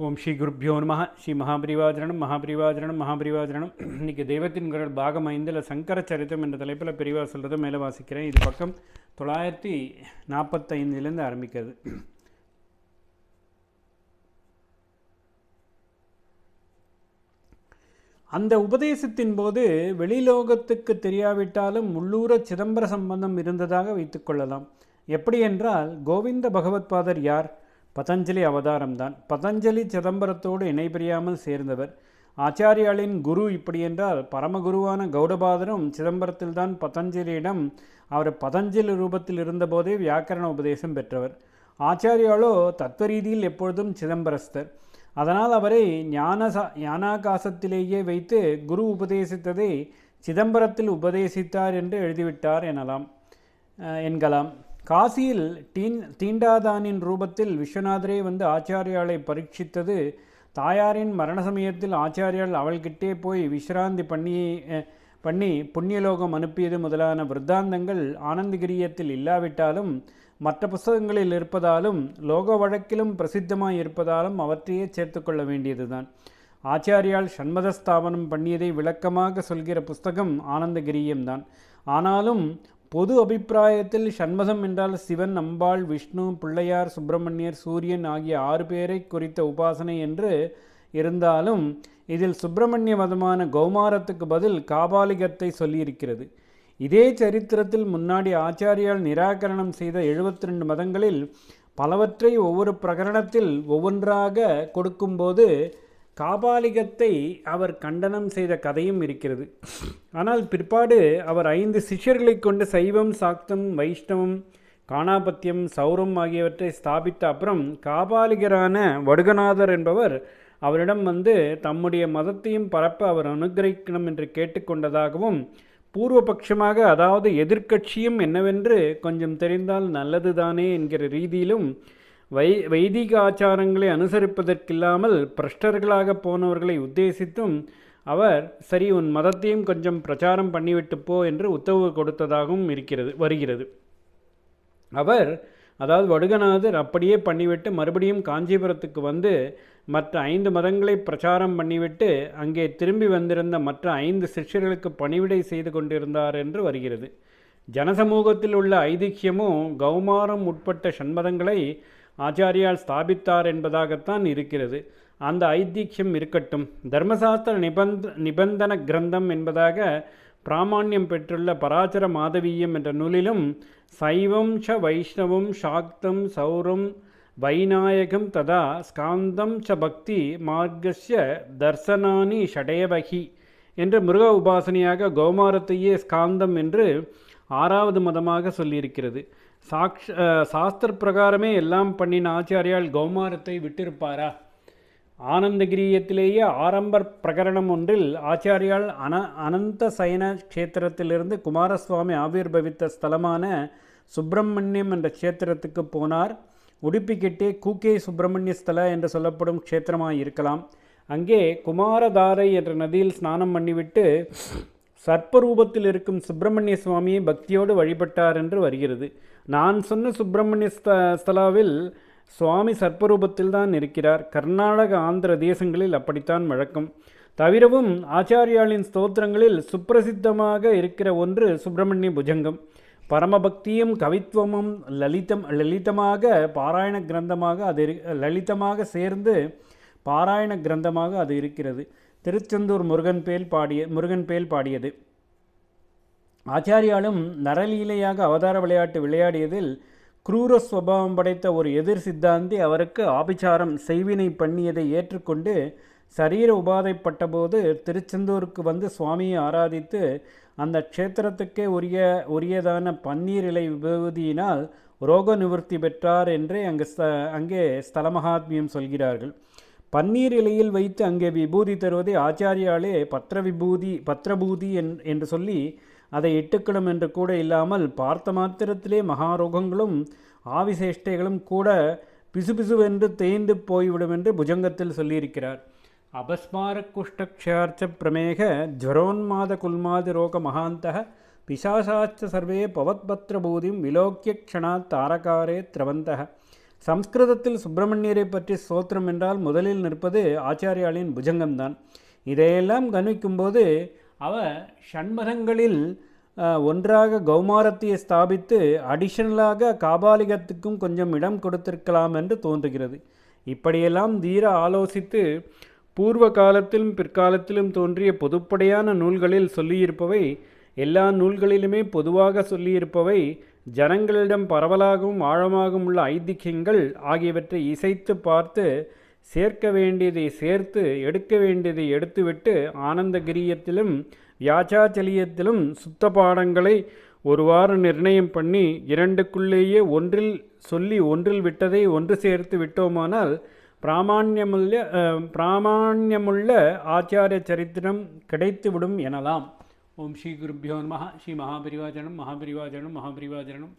ஓம் ஸ்ரீ குருப்பியோ நம. ஸ்ரீ மகாபரிவாஜனம் மகாபரிவாஜனம் மகாபரிவாஜனம். இன்றைக்கி தெய்வத்தின் குரல் பாகம் 5 சங்கர சரித்தம் என்ற தலைப்பில் பெரிவா சொல்கிறத மேலே வாசிக்கிறேன். இது பக்கம் 945 ஆரம்பிக்கிறது. அந்த உபதேசத்தின் போது வெளிலோகத்துக்கு தெரியாவிட்டாலும் உள்ளூர சிதம்பர சம்பந்தம் இருந்ததாக வைத்துக்கொள்ளலாம். எப்படி என்றால், கோவிந்த பகவத்பாதர் யார்? பதஞ்சலி அவதாரம்தான். பதஞ்சலி சிதம்பரத்தோடு இணைபிரியாமல் சேர்ந்தவர். ஆச்சாரியாளின் குரு இப்படி என்றால், பரமகுருவான கௌடபாதரும் சிதம்பரத்தில்தான் பதஞ்சலியிடம் அவர் பதஞ்சலி ரூபத்தில் இருந்தபோதே வியாக்கரண உபதேசம் பெற்றவர். ஆச்சாரியாலோ தத்துவரீதியில் எப்பொழுதும் சிதம்பரஸ்தர். அதனால் அவரை ஞானாகாசத்திலேயே வைத்து குரு உபதேசித்ததை சிதம்பரத்தில் உபதேசித்தார் என்று எழுதிவிட்டார் என்கலாம். காசியில் தீண்டாதானின் ரூபத்தில் விஸ்வநாதரே வந்து ஆச்சாரியாலை பரீட்சித்தது, தாயாரின் மரண சமயத்தில் ஆச்சாரியால் அவள்கிட்டே போய் விஸ்ராந்தி பண்ணி புண்ணியலோகம் அனுப்பியது முதலான விருத்தாந்தங்கள் ஆனந்தகிரியத்தில் இல்லாவிட்டாலும் மற்ற புஸ்தகங்களில் இருப்பதாலும் லோக வழக்கிலும் பிரசித்தமாய் இருப்பதாலும் அவற்றையே சேர்த்து கொள்ள வேண்டியதுதான். ஆச்சாரியால் சண்மதஸ்தாபனம் பண்ணியதை விளக்கமாக சொல்கிற புஸ்தகம் ஆனந்தகிரியம்தான். ஆனாலும் பொது அபிப்பிராயத்தில் சண்மதம் என்றால் சிவன், அம்பாள், விஷ்ணு, பிள்ளையார், சுப்பிரமணியர், சூரியன் ஆகிய 6 பேரை குறித்த உபாசனை என்று இருந்தாலும் இதில் சுப்பிரமணிய மதமான கௌமாரத்துக்கு பதில் காபாலிகத்தை சொல்லியிருக்கிறது. இதே சரித்திரத்தில் முன்னாடி ஆச்சாரியால் நிராகரணம் செய்த 72 மதங்களில் பலவற்றை ஒவ்வொரு பிரகரணத்தில் ஒவ்வொன்றாக கொடுக்கும்போது காபாலிகத்தை அவர் கண்டனம் செய்த கதையும் இருக்கிறது. ஆனால் பிற்பாடு அவர் 5 சிஷ்யர்களை கொண்டு சைவம், சாக்தம், வைஷ்ணவம், காணாபத்தியம், சௌரம் ஆகியவற்றை ஸ்தாபித்த அப்புறம் காபாலிகரான வடுகநாதர் என்பவர் அவரிடம் வந்து தம்முடைய மதத்தையும் பரப்ப அவர் அனுகிரகிக்கணும் என்று கேட்டுக்கொண்டதாகவும், பூர்வபட்சமாக அதாவது எதிர்க்கட்சியும் என்னவென்று கொஞ்சம் தெரிந்தால் நல்லதுதானே என்கிற ரீதியிலும் வைதிக ஆச்சாரங்களை அனுசரிப்பதற்கில்லாமல் பிரஷ்டர்களாக போனவர்களை உத்தேசித்தும் அவர் சரி உன் மதத்தையும் கொஞ்சம் பிரச்சாரம் பண்ணிவிட்டு போ என்று உத்தரவு கொடுத்ததாகவும் வருகிறது. அவர் அதாவது வடுகநாதர் அப்படியே பண்ணிவிட்டு மறுபடியும் காஞ்சிபுரத்துக்கு வந்து மற்ற 5 மதங்களை பிரச்சாரம் பண்ணிவிட்டு அங்கே திரும்பி வந்திருந்த மற்ற 5 சிஷ்யர்களுக்கு பணிவிடை செய்து கொண்டிருந்தார் என்று வருகிறது. ஜனசமூகத்தில் உள்ள ஐதிஹ்யமும் கௌமாரம் உட்பட்ட சண்மதங்களை ஆச்சாரியால் ஸ்தாபித்தார் என்பதாகத்தான் இருக்கிறது. அந்த ஐதிஹ்யம் இருக்கட்டும். தர்மசாஸ்திர நிபந்தன கிரந்தம் என்பதாக பிராமாண்யம் பெற்றுள்ள பராசர மாதவீயம் என்ற நூலிலும் சைவம் ச வைஷ்ணவம் சாக்தம் சௌரம் வைநாயகம் ததா ஸ்காந்தம் ச பக்தி மார்கஸ்ய தர்சனானி ஷடேவகி என்று முருக உபாசனையாக கௌமாரத்தையே ஸ்காந்தம் என்று 6வது மதமாக சொல்லியிருக்கிறது. சாஸ்திர பிரகாரமே எல்லாம் பண்ணின ஆச்சாரியால் கௌமாரத்தை விட்டிருப்பாரா? ஆனந்தகிரியத்திலேயே ஆரம்ப பிரகரணம் ஒன்றில் ஆச்சாரியால் அனந்த சயன க்ஷேத்திரத்திலிருந்து குமாரசுவாமி ஆவிர்பவித்த ஸ்தலமான சுப்பிரமணியம் என்ற க்ஷேத்திரத்துக்கு போனார். உடுப்பிக்கிட்டே கூக்கே சுப்பிரமணிய ஸ்தல என்று சொல்லப்படும் க்ஷேத்திரமாக இருக்கலாம். அங்கே குமாரதாரை என்ற நதியில் ஸ்நானம் பண்ணிவிட்டு சர்ப்பரூபத்தில் இருக்கும் சுப்பிரமணிய சுவாமியை பக்தியோடு வழிபட்டார் என்று வருகிறது. நான் சொன்ன சுப்பிரமணிய ஸ்தலாவில் சுவாமி சர்ப்பரூபத்தில் தான் இருக்கிறார். கர்நாடக, ஆந்திர தேசங்களில் அப்படித்தான் வழக்கம். தவிரவும் ஆச்சாரியாளின் ஸ்தோத்திரங்களில் சுப்பிரசித்தமாக இருக்கிற ஒன்று சுப்பிரமணிய புஜங்கம். பரமபக்தியும் கவித்துவமும் லலிதமாக பாராயண கிரந்தமாக லலிதமாக சேர்ந்து பாராயண கிரந்தமாக அது இருக்கிறது. திருச்செந்தூர் முருகன் பேல் பாடியது. ஆச்சாரியாலும் நரலீலையாக அவதார விளையாட்டு விளையாடியதில் குரூர ஸ்வபாவம் படைத்த ஒரு எதிர் சித்தாந்தி அவருக்கு ஆபிச்சாரம் செய்வினை பண்ணியதை ஏற்றுக்கொண்டு சரீர உபாதைப்பட்டபோது திருச்செந்தூருக்கு வந்து சுவாமியை ஆராதித்து அந்த க்ஷேத்திரத்துக்கே உரியதான பன்னீர் இலை விபூதியினால் ரோக நிவர்த்தி பெற்றார் என்றே அங்கே ஸ்தல மகாத்மியம் சொல்கிறார்கள். பன்னீர் இலையில் வைத்து அங்கே விபூதி தருவதை ஆச்சாரியாலே பத்திரபூதி என்று சொல்லி அதை இட்டுக்கிடும் என்று கூட இல்லாமல் பார்த்த மாத்திரத்திலே மகாரோகங்களும் ஆவிசேஷ்டைகளும் கூட பிசுபிசுவென்று தேய்ந்து போய்விடும் என்று புஜங்கத்தில் சொல்லியிருக்கிறார். அபஸ்மார குஷ்டக்ஷார்ச்ச பிரமேக ஜ்வரோன்மாத குல்மாதி ரோக மகாந்தக பிசாசாச்ச சர்வே பவத்பத்ரபூதிம் விலோக்கிய க்ஷணாத் தாரகாரே திரவந்தக சம்ஸ்கிருதத்தில் சுப்பிரமணியரை பற்றி ஸ்தோத்திரம் என்றால் முதலில் நிற்பது ஆச்சாரியாளின் புஜங்கம்தான். இதையெல்லாம் கவனிக்கும்போது அவர் ஷண்மதங்களில் ஒன்றாக கௌமாரத்தை ஸ்தாபித்து அடிஷனலாக காபாலிகத்துக்கும் கொஞ்சம் இடம் கொடுத்திருக்கலாம் என்று தோன்றுகிறது. இப்படியெல்லாம் தீர ஆலோசித்து பூர்வ காலத்திலும் பிற்காலத்திலும் தோன்றிய பொதுப்படையான நூல்களில் சொல்லியிருப்பவை, எல்லா நூல்களிலுமே பொதுவாக சொல்லியிருப்பவை, ஜனங்களிடம் பரவலாகவும் ஆழமாகவும் உள்ள ஐதிக்கியங்கள் ஆகியவற்றை இசைத்து பார்த்து சேர்க்க வேண்டியதை சேர்த்து எடுக்க வேண்டியதை எடுத்துவிட்டு ஆனந்தகிரியத்திலும் வியாச்சாச்சலியத்திலும் சுத்த பாடங்களை ஒருவாறு நிர்ணயம் பண்ணி இரண்டுக்குள்ளேயே ஒன்றில் சொல்லி ஒன்றில் விட்டதை ஒன்று சேர்த்து விட்டோமானால் பிராமாண்யமுள்ள ஆச்சாரிய சரித்திரம் கிடைத்துவிடும் எனலாம். ஓம் ஸ்ரீ குருப்பியோ நமः. ஸ்ரீ மகாபரிவாஜனம் மகாபரிவாஜனம் மகாபரிவாஜனம்.